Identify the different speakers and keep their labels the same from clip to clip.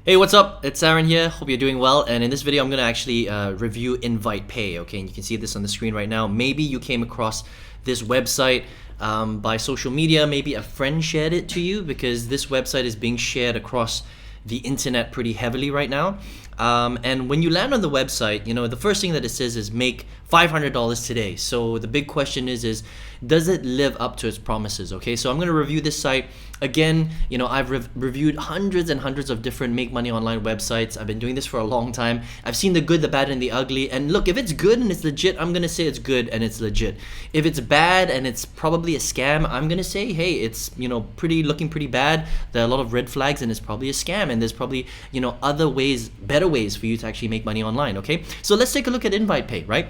Speaker 1: Hey, what's up? It's Aaron here. Hope you're doing well. And in this video, I'm going to actually review Invitepay. Okay, and you can see this on the screen right now. Maybe you came across this website by social media. Maybe a friend shared it to you because this website is being shared across the internet pretty heavily right now. And when you land on the website, the first thing that it says is make $500 today. So the big question is does it live up to its promises? Okay, so I'm going to review this site. Again, I've reviewed hundreds and hundreds of different make money online websites. I've been doing this for a long time. I've seen the good, the bad, and the ugly. And look, if it's good and it's legit, I'm going to say it's good and it's legit. If it's bad and it's probably a scam, I'm going to say, hey, it's, looking pretty bad. There are a lot of red flags and it's probably a scam. And there's probably, other ways, better ways for you to actually make money online, okay? So let's take a look at Invitepay, right?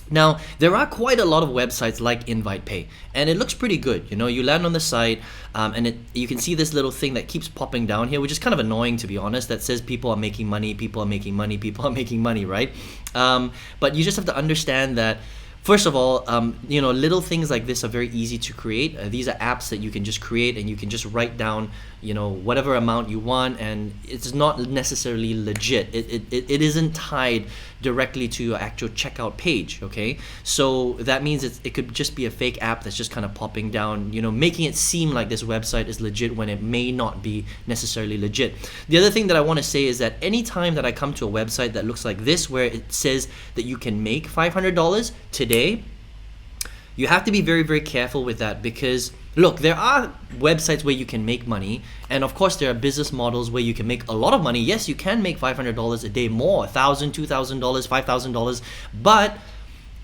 Speaker 1: Now, there are quite a lot of websites like Invitepay, and it looks pretty good. You land on the site, and you can see this little thing that keeps popping down here, which is kind of annoying, to be honest, that says people are making money, people are making money, people are making money, right? But you just have to understand that, first of all, little things like this are very easy to create. These are apps that you can just create, and you can just write down, whatever amount you want, and it's not necessarily legit. It isn't tied directly to your actual checkout page, okay? So that means it could just be a fake app that's just kind of popping down, making it seem like this website is legit when it may not be necessarily legit. The other thing that I want to say is that anytime that I come to a website that looks like this, where it says that you can make $500 today, you have to be very, very careful with that because, look, there are websites where you can make money, and of course there are business models where you can make a lot of money. Yes, you can make $500 a day more, $1,000, $2,000, $5,000, but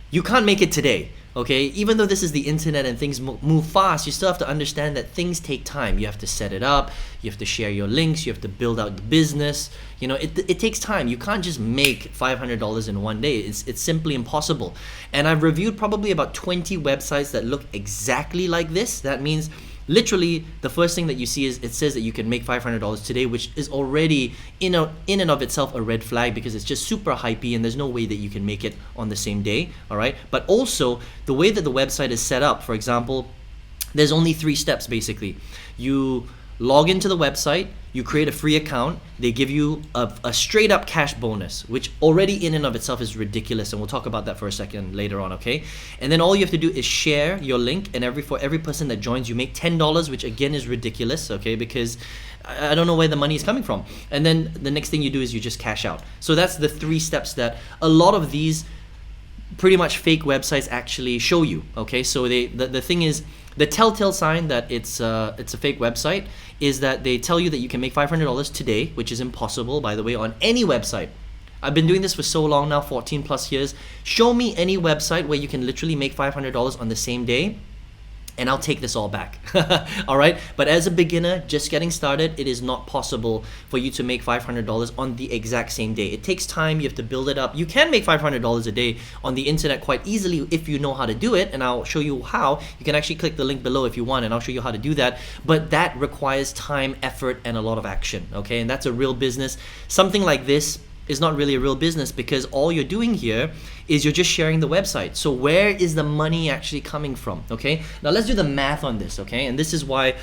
Speaker 1: you can't make it today. Okay, even though this is the internet and things move fast, you still have to understand that things take time. You have to set it up, you have to share your links, you have to build out the business. It takes time. You can't just make $500 in one day. It's simply impossible. And I've reviewed probably about 20 websites that look exactly like this. That means literally the first thing that you see is it says that you can make $500 today, which is already in and of itself a red flag because it's just super hypey and there's no way that you can make it on the same day, all right? But also the way that the website is set up, for example, there's only 3 steps basically. You log into the website, you create a free account, they give you a straight up cash bonus, which already in and of itself is ridiculous, and we'll talk about that for a second later on, okay? And then all you have to do is share your link, and for every person that joins, you make $10, which again is ridiculous, okay? Because I don't know where the money is coming from. And then the next thing you do is you just cash out. So that's the 3 steps that a lot of these pretty much fake websites actually show you, okay? So the thing is, the telltale sign that it's a fake website is that they tell you that you can make $500 today, which is impossible, by the way, on any website. I've been doing this for so long now, 14 plus years. Show me any website where you can literally make $500 on the same day, and I'll take this all back. All right, but as a beginner just getting started, it is not possible for you to make $500 on the exact same day. It takes time. You have to build it up. You can make $500 a day on the internet quite easily if you know how to do it, and I'll show you how. You can actually click the link below if you want, and I'll show you how to do that. But that requires time, effort, and a lot of action, okay? And that's a real business. Something like this is not really a real business because all you're doing here is you're just sharing the website. So where is the money actually coming from, okay? Now let's do the math on this, okay? And this is why,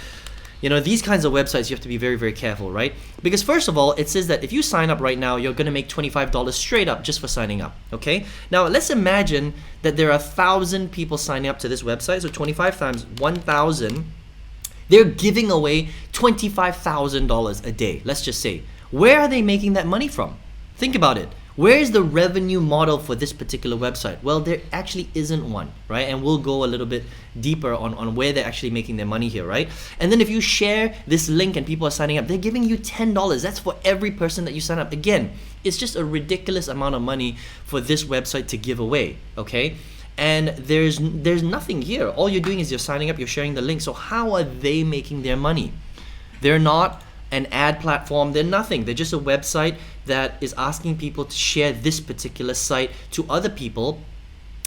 Speaker 1: these kinds of websites you have to be very, very careful, right? Because first of all, it says that if you sign up right now, you're gonna make $25 straight up just for signing up, okay? Now let's imagine that there are 1,000 people signing up to this website, so 25 times 1,000, they're giving away $25,000 a day, let's just say. Where are they making that money from? Think about it. Where is the revenue model for this particular website? Well, there actually isn't one, right? And we'll go a little bit deeper on where they're actually making their money here, right? And then if you share this link and people are signing up, they're giving you $10. That's for every person that you sign up. Again, it's just a ridiculous amount of money for this website to give away, okay? And there's nothing here. All you're doing is you're signing up, you're sharing the link. So how are they making their money? They're not an ad platform, they're nothing. They're just a website that is asking people to share this particular site to other people,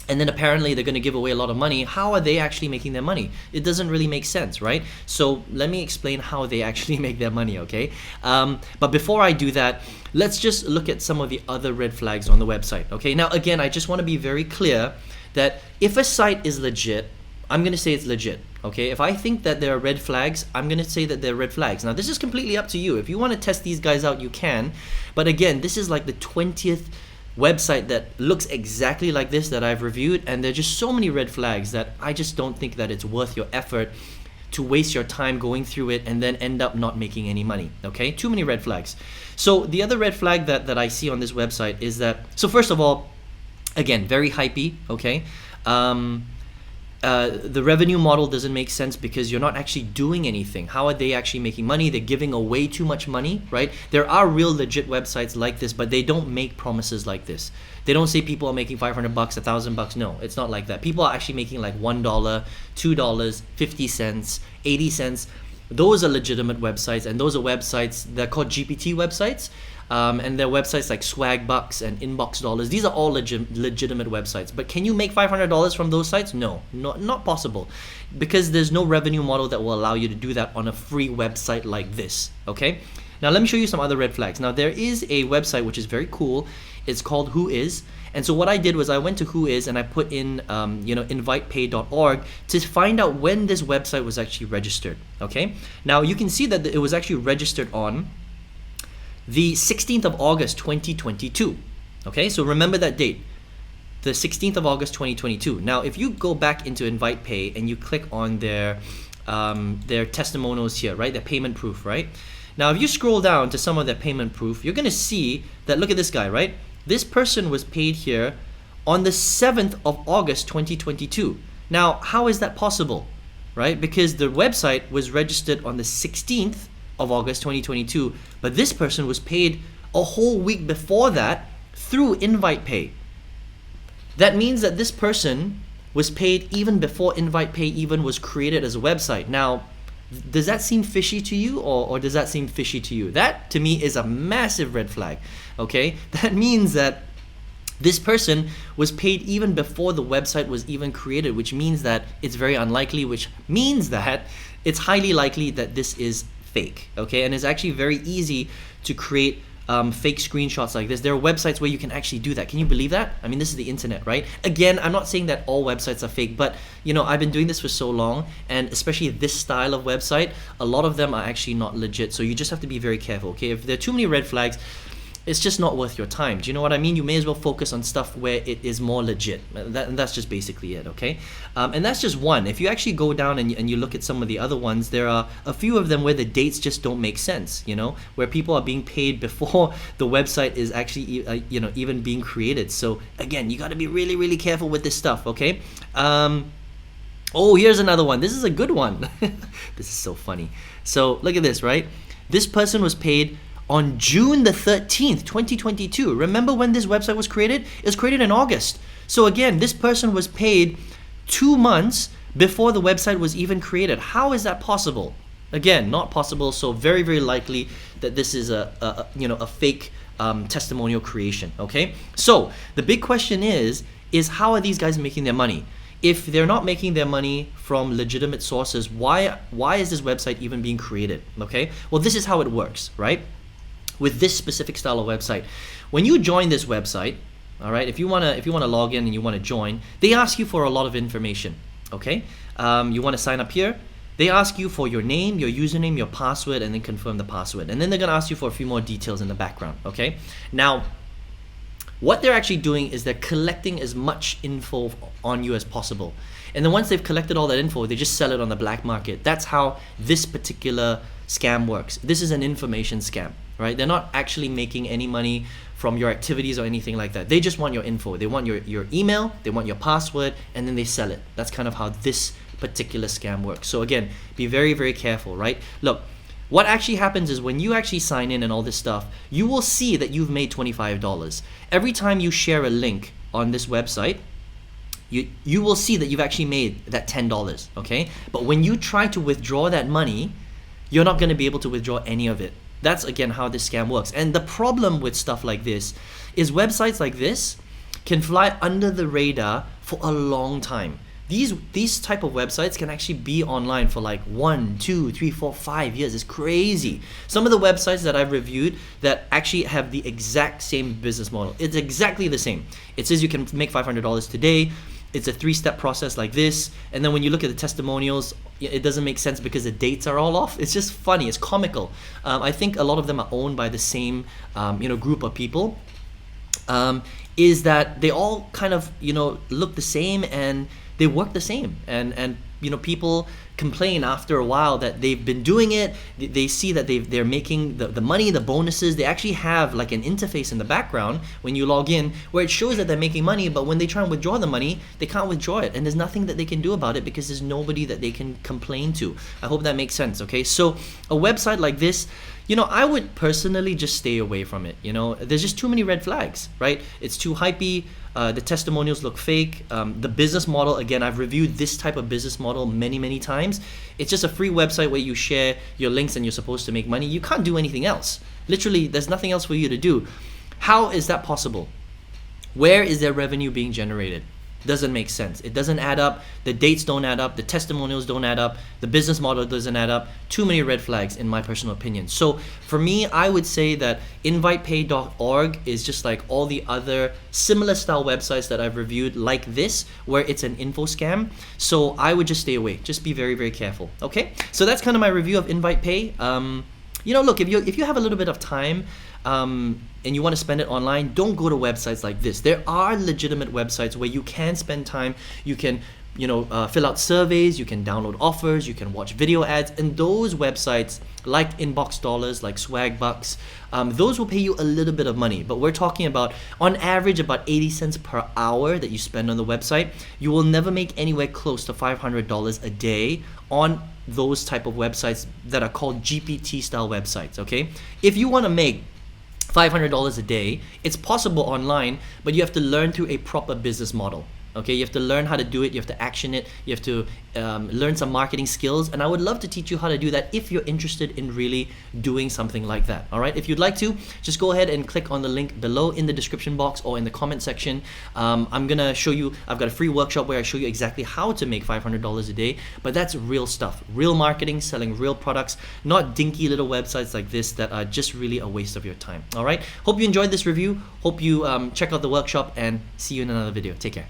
Speaker 1: and then apparently they're going to give away a lot of money. How are they actually making their money? It doesn't really make sense, right? So let me explain how they actually make their money, okay? But before I do that, let's just look at some of the other red flags on the website, okay? Now again, I just want to be very clear that if a site is legit, I'm going to say it's legit. Okay, if I think that there are red flags, I'm gonna say that they're red flags. Now this is completely up to you. If you want to test these guys out, you can. But again, this is like the 20th website that looks exactly like this that I've reviewed, and there are just so many red flags that I just don't think that it's worth your effort to waste your time going through it and then end up not making any money. Okay, too many red flags. So the other red flag that I see on this website is that, so first of all, again, very hypey. Okay, the revenue model doesn't make sense because you're not actually doing anything. How are they actually making money? They're giving away too much money, right? There are real legit websites like this, but they don't make promises like this. They don't say people are making $500, $1,000. No, it's not like that. People are actually making like $1, $2, 50 cents, 80 cents. Those are legitimate websites, and those are websites, they're called GPT websites. And there are websites like Swagbucks and Inbox Dollars. These are all legitimate websites. But can you make $500 from those sites? No, not possible. Because there's no revenue model that will allow you to do that on a free website like this, okay? Now let me show you some other red flags. Now there is a website which is very cool. It's called Whois. And so what I did was I went to Whois and I put in invitepay.org to find out when this website was actually registered, okay? Now you can see that it was actually registered on the 16th of August 2022. Okay, so remember that date, the 16th of August 2022. Now if you go back into Invitepay and you click on their testimonials here, right, their payment proof, right? Now if you scroll down to some of their payment proof, you're gonna see that, look at this guy, right? This person was paid here on the 7th of August 2022. Now how is that possible, right? Because the website was registered on the 16th of August 2022, but this person was paid a whole week before that through Invitepay. That means that this person was paid even before Invitepay even was created as a website. Now, does that seem fishy to you, or does that seem fishy to you? That to me is a massive red flag, okay? That means that this person was paid even before the website was even created, which means that it's very unlikely, which means that it's highly likely that this is fake, okay? And it's actually very easy to create fake screenshots like this. There are websites where you can actually do that. Can you believe that? I mean, this is the internet, right? Again, I'm not saying that all websites are fake, but you know, I've been doing this for so long, and especially this style of website, a lot of them are actually not legit. So you just have to be very careful, okay? If there are too many red flags, it's just not worth your time. Do you know what I mean? You may as well focus on stuff where it is more legit. That's just basically it, okay? And that's just one. If you actually go down and you look at some of the other ones, there are a few of them where the dates just don't make sense, you know, where people are being paid before the website is actually, even being created. So again, you got to be really, really careful with this stuff, okay? Oh, here's another one. This is a good one. This is so funny. So look at this, right? This person was paid on June the 13th, 2022. Remember when this website was created? It was created in August. So again, this person was paid 2 months before the website was even created. How is that possible? Again, not possible. So very, very likely that this is a fake testimonial creation. Okay. So the big question is how are these guys making their money? If they're not making their money from legitimate sources, why is this website even being created? Okay. Well, this is how it works, right? With this specific style of website, when you join this website, all right, if you wanna log in and you wanna join, they ask you for a lot of information. Okay, you wanna sign up here. They ask you for your name, your username, your password, and then confirm the password. And then they're gonna ask you for a few more details in the background. Okay, now what they're actually doing is they're collecting as much info on you as possible. And then once they've collected all that info, they just sell it on the black market. That's how this particular scam works. This is an information scam, right? They're not actually making any money from your activities or anything like that. They just want your info. They want your email, they want your password, and then they sell it. That's kind of how this particular scam works. So again, be very, very careful, right? Look, what actually happens is when you actually sign in and all this stuff, you will see that you've made $25. Every time you share a link on this website, you will see that you've actually made that $10, okay? But when you try to withdraw that money, you're not going to be able to withdraw any of it. That's again how this scam works. And the problem with stuff like this is websites like this can fly under the radar for a long time. These type of websites can actually be online for like 1, 2, 3, 4, 5 years. It's crazy. Some of the websites that I've reviewed that actually have the exact same business model. It's exactly the same. It says you can make $500 today. It's a 3-step process like this. And then when you look at the testimonials, it doesn't make sense because the dates are all off. It's just funny. It's comical. I think a lot of them are owned by the same group of people. Is that they all kind of look the same and they work the same, and people complain after a while that they've been doing it. They see that they're making the money, the bonuses. They actually have like an interface in the background when you log in where it shows that they're making money, but when they try and withdraw the money, they can't withdraw it, and there's nothing that they can do about it because there's nobody that they can complain to. I hope that makes sense. Okay, so a website like this, I would personally just stay away from it. There's just too many red flags, right? It's too hypey. The testimonials look fake. The business model, again, I've reviewed this type of business model many times. It's just a free website where you share your links and you're supposed to make money. You can't do anything else. Literally, there's nothing else for you to do. How is that possible? Where is their revenue being generated? Doesn't make sense. It doesn't add up. The dates don't add up. The testimonials don't add up. The business model doesn't add up. Too many red flags in my personal opinion. So for me, I would say that invitepay.org is just like all the other similar style websites that I've reviewed like this, where it's an info scam. So I would just stay away. Just be very careful. Okay, so that's kind of my review of Invitepay. Look, if you have a little bit of time and you want to spend it online, don't go to websites like this. There are legitimate websites where you can spend time. You can fill out surveys, you can download offers, you can watch video ads, and those websites like Inbox Dollars, like Swag Bucks, those will pay you a little bit of money. But we're talking about, on average, about 80 cents per hour that you spend on the website. You will never make anywhere close to $500 a day on those type of websites that are called GPT style websites. Okay, if you want to make $500 a day, it's possible online, but you have to learn through a proper business model. Okay, you have to learn how to do it, you have to action it, you have to learn some marketing skills, and I would love to teach you how to do that if you're interested in really doing something like that. All right, if you'd like to, just go ahead and click on the link below in the description box or in the comment section. I'm gonna show you, I've got a free workshop where I show you exactly how to make $500 a day, but that's real stuff, real marketing, selling real products, not dinky little websites like this that are just really a waste of your time. All right, hope you enjoyed this review, hope you check out the workshop, and see you in another video. Take care.